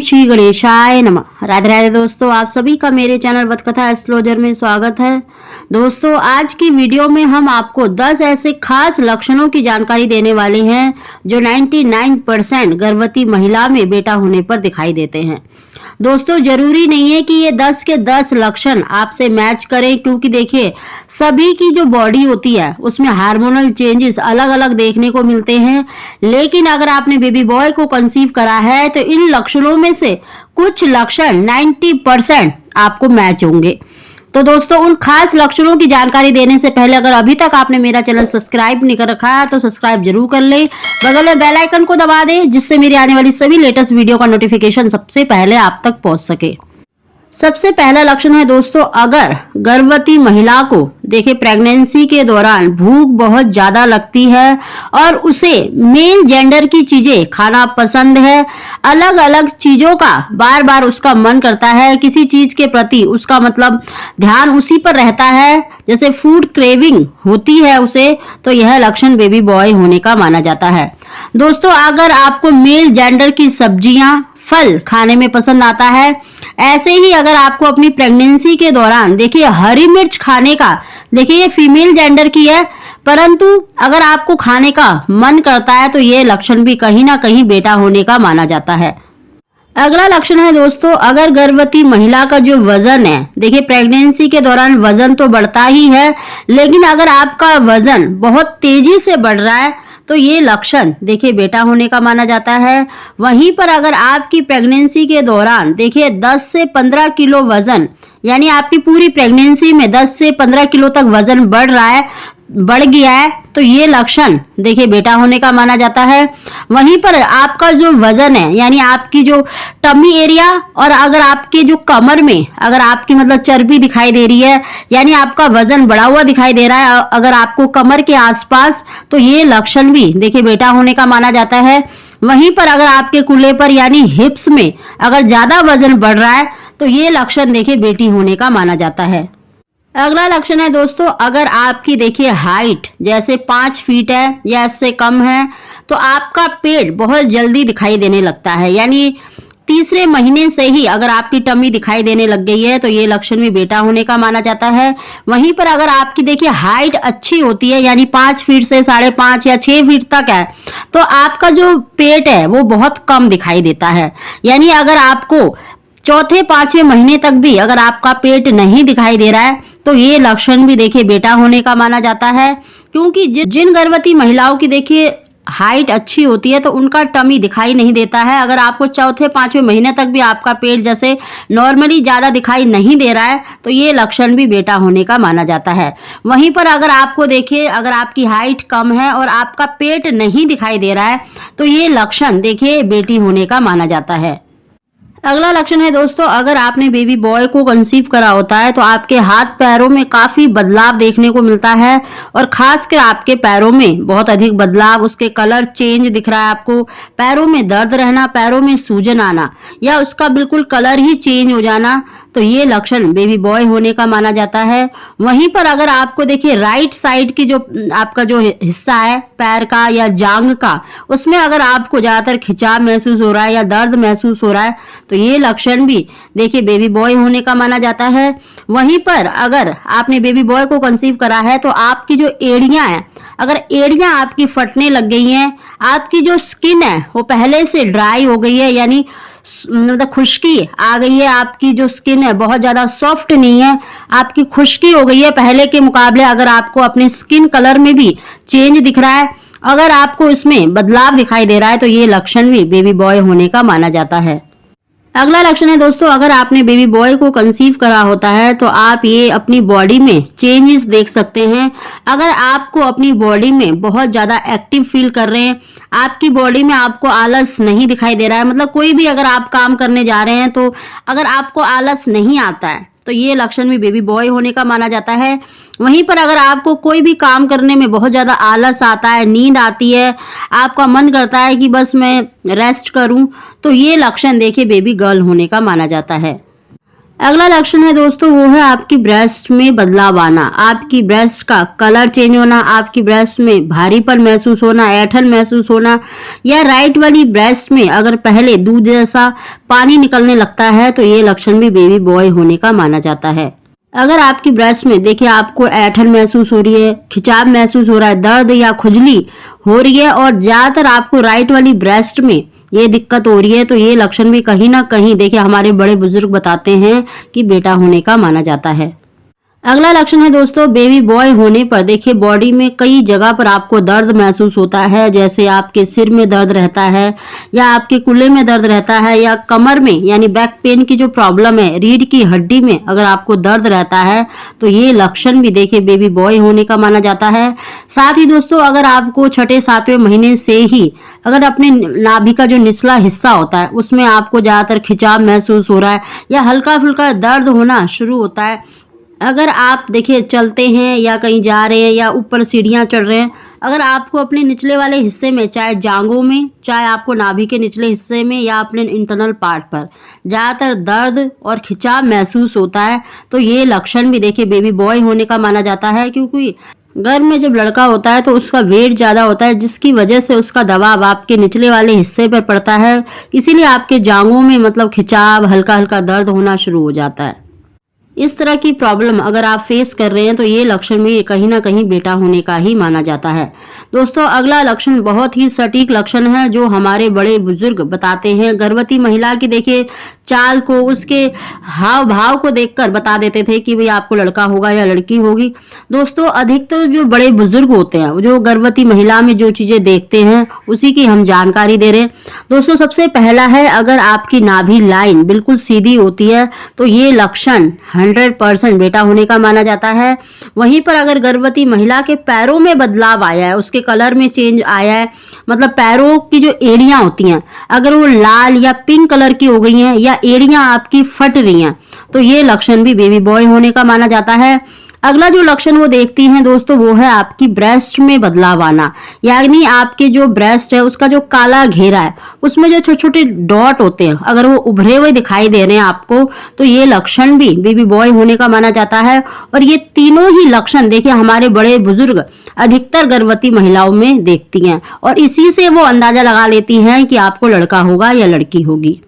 श्री गणेशाय नमः। राधे राधे दोस्तों, आप सभी का मेरे चैनल वतकथा एस्ट्रोलॉजर में स्वागत है। दोस्तों, आज की वीडियो में हम आपको 10 ऐसे खास लक्षणों की जानकारी देने वाले हैं जो 99% गर्भवती महिला में बेटा होने पर दिखाई देते हैं। दोस्तों, जरूरी नहीं है कि ये 10 के 10 लक्षण आपसे मैच करें, क्योंकि देखिए सभी की जो बॉडी होती है उसमें हार्मोनल चेंजेस अलग अलग देखने को मिलते हैं। लेकिन अगर आपने बेबी बॉय को कंसीव करा है तो इन लक्षणों में से कुछ लक्षण 90% आपको मैच होंगे। तो दोस्तों, उन खास लक्षणों की जानकारी देने से पहले अगर अभी तक आपने मेरा चैनल सब्सक्राइब नहीं कर रखा है तो सब्सक्राइब जरूर कर ले, बगल में बेल आइकन को दबा दें जिससे मेरी आने वाली सभी लेटेस्ट वीडियो का नोटिफिकेशन सबसे पहले आप तक पहुंच सके। सबसे पहला लक्षण है दोस्तों, अगर गर्भवती महिला को देखिए प्रेगनेंसी के दौरान भूख बहुत ज्यादा लगती है और उसे मेल जेंडर की चीजें खाना पसंद है, अलग अलग चीजों का बार बार उसका मन करता है, किसी चीज के प्रति उसका मतलब ध्यान उसी पर रहता है, जैसे फूड क्रेविंग होती है उसे, तो यह लक्षण बेबी बॉय होने का माना जाता है। दोस्तों, अगर आपको मेल जेंडर की सब्जियां फल खाने में पसंद आता है, ऐसे ही अगर आपको अपनी प्रेगनेंसी के दौरान देखिए हरी मिर्च खाने का, देखिए ये फीमेल जेंडर की है, परंतु अगर आपको खाने का मन करता है तो ये लक्षण भी कहीं ना कहीं बेटा होने का माना जाता है। अगला लक्षण है दोस्तों, अगर गर्भवती महिला का जो वजन है, देखिए प्रेगनेंसी के दौरान वजन तो बढ़ता ही है, लेकिन अगर आपका वजन बहुत तेजी से बढ़ रहा है तो ये लक्षण देखिए बेटा होने का माना जाता है। वहीं पर अगर आपकी प्रेगनेंसी के दौरान देखिए 10 से 15 किलो वजन, यानी आपकी पूरी प्रेगनेंसी में 10 से 15 किलो तक वजन बढ़ गया है, तो ये लक्षण देखिए बेटा होने का माना जाता है। वहीं पर आपका जो वजन है, यानी आपकी जो टमी एरिया और अगर आपके जो कमर में अगर आपकी मतलब चर्बी दिखाई दे रही है, यानी आपका वजन बढ़ा हुआ दिखाई दे रहा है अगर आपको कमर के आसपास, तो ये लक्षण भी देखिए बेटा होने का माना जाता है। वहीं पर अगर आपके कूल्हे पर यानी हिप्स में अगर ज्यादा वजन बढ़ रहा है तो ये लक्षण देखिए बेटी होने का माना जाता है। अगला लक्षण है दोस्तों, अगर आपकी देखिए हाइट जैसे 5 फीट है या इससे कम है तो आपका पेट बहुत जल्दी दिखाई देने लगता है, यानी तीसरे महीने से ही अगर आपकी टमी दिखाई देने लग गई है तो ये लक्षण भी बेटा होने का माना जाता है। वहीं पर अगर आपकी देखिए हाइट अच्छी होती है, यानी 5 फीट से 5.5 या 6 फीट तक है, तो आपका जो पेट है वो बहुत कम दिखाई देता है। यानी अगर आपको चौथे 5वें महीने तक भी अगर आपका पेट नहीं दिखाई दे रहा है तो ये लक्षण भी देखिए बेटा होने का माना जाता है, क्योंकि जिन गर्भवती महिलाओं की देखिए हाइट अच्छी होती है तो उनका टमी दिखाई नहीं देता है। अगर आपको चौथे 5वें महीने तक भी आपका पेट जैसे नॉर्मली ज्यादा दिखाई नहीं दे रहा है तो ये लक्षण भी बेटा होने का माना जाता है। वहीं पर अगर आपको देखिए अगर आपकी हाइट कम है और आपका पेट नहीं दिखाई दे रहा है तो ये लक्षण देखिए बेटी होने का माना जाता है। अगला लक्षण है दोस्तों, अगर आपने बेबी बॉय को कंसीव करा होता है तो आपके हाथ पैरों में काफी बदलाव देखने को मिलता है और खासकर आपके पैरों में बहुत अधिक बदलाव, उसके कलर चेंज दिख रहा है आपको, पैरों में दर्द रहना, पैरों में सूजन आना या उसका बिल्कुल कलर ही चेंज हो जाना, तो ये लक्षण बेबी बॉय होने का माना जाता है। वहीं पर अगर आपको देखिए राइट साइड की जो आपका जो हिस्सा है पैर का या जांग का, उसमें अगर आपको ज्यादातर खिंचाव महसूस हो रहा है या दर्द महसूस हो रहा है तो ये लक्षण भी देखिए बेबी बॉय होने का माना जाता है। वहीं पर अगर आपने बेबी बॉय को कंसीव करा है तो आपकी जो एड़ियां हैं, अगर एड़ियां आपकी फटने लग गई हैं, आपकी जो स्किन है वो पहले से ड्राई हो गई है, यानी मतलब खुश्की आ गई है, आपकी जो स्किन है बहुत ज्यादा सॉफ्ट नहीं है, आपकी खुश्की हो गई है पहले के मुकाबले, अगर आपको अपने स्किन कलर में भी चेंज दिख रहा है, अगर आपको इसमें बदलाव दिखाई दे रहा है तो ये लक्षण भी बेबी बॉय होने का माना जाता है। अगला लक्षण है दोस्तों, अगर आपने बेबी बॉय को कंसीव करा होता है तो आप ये अपनी बॉडी में चेंजेस देख सकते हैं। अगर आपको अपनी बॉडी में बहुत ज्यादा एक्टिव फील कर रहे हैं, आपकी बॉडी में आपको आलस नहीं दिखाई दे रहा है, मतलब कोई भी अगर आप काम करने जा रहे हैं तो अगर आपको आलस नहीं आता है तो ये लक्षण भी बेबी बॉय होने का माना जाता है। वहीं पर अगर आपको कोई भी काम करने में बहुत ज़्यादा आलस आता है, नींद आती है, आपका मन करता है कि बस मैं रेस्ट करूं, तो ये लक्षण देखिए बेबी गर्ल होने का माना जाता है। अगला लक्षण है दोस्तों, वो है आपकी ब्रेस्ट में बदलाव आना, आपकी ब्रेस्ट का कलर चेंज होना, आपकी ब्रेस्ट में भारीपन महसूस होना, ऐंठन महसूस होना, या राइट वाली ब्रेस्ट में अगर पहले दूध जैसा पानी निकलने लगता है तो ये लक्षण भी बेबी बॉय होने का माना जाता है। अगर आपकी ब्रेस्ट में देखिए आपको ऐंठन महसूस हो रही है, खिंचाव महसूस हो रहा है, दर्द या खुजली हो रही है और ज्यादातर आपको राइट वाली ब्रेस्ट में ये दिक्कत हो रही है, तो ये लक्षण भी कहीं ना कहीं देखिए हमारे बड़े बुजुर्ग बताते हैं कि बेटा होने का माना जाता है। अगला लक्षण है दोस्तों, बेबी बॉय होने पर देखिए बॉडी में कई जगह पर आपको दर्द महसूस होता है, जैसे आपके सिर में दर्द रहता है या आपके कूल्हे में दर्द रहता है या कमर में यानी बैक पेन की जो प्रॉब्लम है, रीढ़ की हड्डी में अगर आपको दर्द रहता है तो ये लक्षण भी देखिए बेबी बॉय होने का माना जाता है। साथ ही दोस्तों, अगर आपको छठे सातवें महीने से ही अगर अपने नाभि का जो निचला हिस्सा होता है उसमें आपको ज्यादातर खिंचाव महसूस हो रहा है या हल्का फुल्का दर्द होना शुरू होता है, अगर आप देखिए चलते हैं या कहीं जा रहे हैं या ऊपर सीढ़ियाँ चढ़ रहे हैं, अगर आपको अपने निचले वाले हिस्से में चाहे जांघों में, चाहे आपको नाभि के निचले हिस्से में या अपने इंटरनल पार्ट पर ज़्यादातर दर्द और खिंचाव महसूस होता है तो ये लक्षण भी देखिए बेबी बॉय होने का माना जाता है, क्योंकि गर्भ में जब लड़का होता है तो उसका वेट ज़्यादा होता है जिसकी वजह से उसका दबाव आपके निचले वाले हिस्से पर पड़ता है, इसीलिए आपके जांघों में मतलब खिंचाव, हल्का हल्का दर्द होना शुरू हो जाता है। इस तरह की प्रॉब्लम अगर आप फेस कर रहे हैं तो ये लक्षण भी कहीं ना कहीं बेटा होने का ही माना जाता है। दोस्तों, अगला लक्षण बहुत ही सटीक लक्षण है जो हमारे बड़े बुजुर्ग बताते हैं। गर्भवती महिला की देखिए चाल को, उसके हाव भाव को देखकर बता देते थे कि भाई आपको लड़का होगा या लड़की होगी। दोस्तों, अधिकतर जो बड़े बुजुर्ग होते हैं जो गर्भवती महिला में जो चीजें देखते हैं उसी की हम जानकारी दे रहे हैं। दोस्तों, सबसे पहला है, अगर आपकी नाभि लाइन बिल्कुल सीधी होती है तो ये लक्षण 100% बेटा होने का माना जाता है। वहीं पर अगर गर्भवती महिला के पैरों में बदलाव आया है, उसके कलर में चेंज आया है, मतलब पैरों की जो एड़ियां होती हैं अगर वो लाल या पिंक कलर की हो गई हैं या एड़ियां आपकी फट रही हैं तो ये लक्षण भी बेबी बॉय होने का माना जाता है। अगला जो लक्षण वो देखती हैं दोस्तों, वो है आपकी ब्रेस्ट में बदलाव आना, यानी आपके जो ब्रेस्ट है उसका जो काला घेरा है उसमें जो छोटे छोटे डॉट होते हैं अगर वो उभरे हुए दिखाई दे रहे हैं आपको तो ये लक्षण भी बेबी बॉय होने का माना जाता है। और ये तीनों ही लक्षण देखिए हमारे बड़े बुजुर्ग अधिकतर गर्भवती महिलाओं में देखती हैं और इसी से वो अंदाजा लगा लेती हैं कि आपको लड़का होगा या लड़की होगी।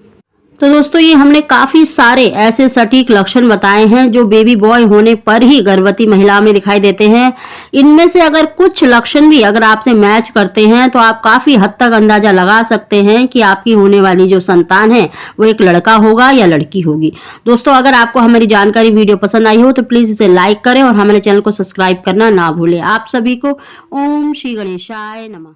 तो दोस्तों, ये हमने काफी सारे ऐसे सटीक लक्षण बताए हैं जो बेबी बॉय होने पर ही गर्भवती महिला में दिखाई देते हैं। इनमें से अगर कुछ लक्षण भी अगर आपसे मैच करते हैं तो आप काफी हद तक अंदाजा लगा सकते हैं कि आपकी होने वाली जो संतान है वो एक लड़का होगा या लड़की होगी। दोस्तों, अगर आपको हमारी जानकारी वीडियो पसंद आई हो तो प्लीज इसे लाइक करें और हमारे चैनल को सब्सक्राइब करना ना भूलें। आप सभी को ओम श्री गणेशाय नमः।